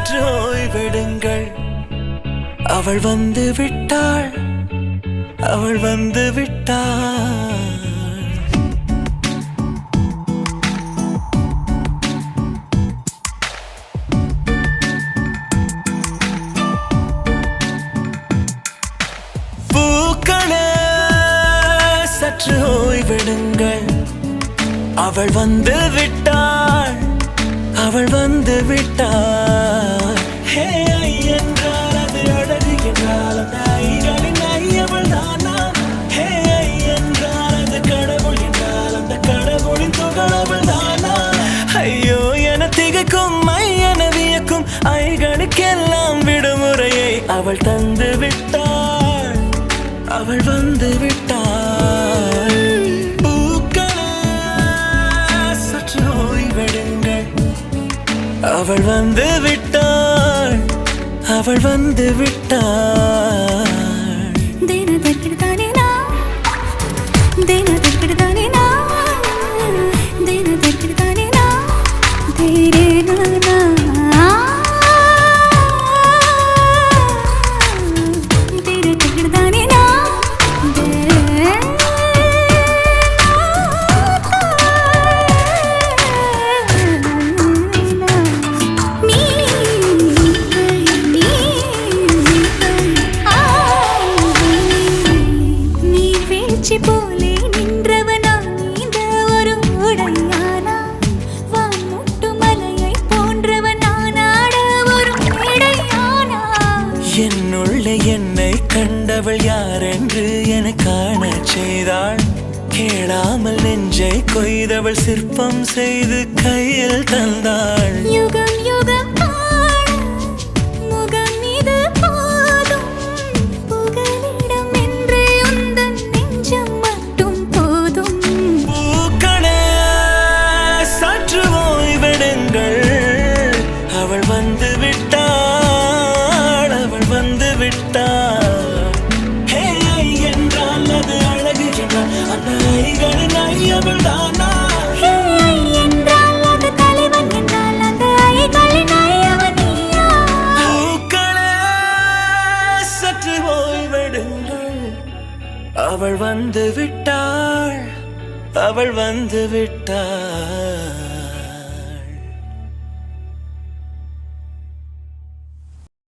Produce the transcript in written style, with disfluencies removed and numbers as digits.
சற்று ஓய்வெடுங்கள். அவள் வந்து விட்டாள், அவள் வந்து விட்டாள். பூக்களே சற்று ஓய்வெடுங்கள். அவள் வந்து விட்டாள், அவள் வந்து விட்டாள். ஹே ஐ என்றால் அது அழகு என்றால் அந்த ஐகளின் ஐ அவள் தானா? ஹே ஐ என்றால் அது கடவுள் என்றால் அந்த கடவுளின் துகள் அவள் தானா? ஐயோ என திகைக்கும் ஐ என வியக்கும் ஐகளுக்கெல்லாம் விடுமுறையை அவள் தந்து விட்டாள், அவள் வந்து விட்டாள். அவள் வந்து விட்டாள், அவள் வந்து விட்டாள். போலே நின்றவனா இந்த ஒரு உடையானா? வான்முட்டு மலையை போன்றவனானாட ஒரு இடையானா? என்னுள்ளே என்னை கண்டவள் யாரென்று என காண செய்தாள். கேளாமல் நெஞ்சை கொய்தவள் சிற்பம் செய்து கையில் தந்தாள். யுகம் யுகம் அவள் வந்து விட்டாள், அவள் வந்து விட்டாள். ஹே ஐ என்றால் அது அழகு என்றால் அந்த ஐகளின் ஐ அவள் தானா? ஹே ஐ என்றால் அது தலைவன் என்றால் அந்த ஐகளின் ஐ அவன் நீயா? பூக்களே சற்று ஓய்வெடுங்கள். அவள் வந்து விட்டாள், அவள் வந்து விட்டாள்.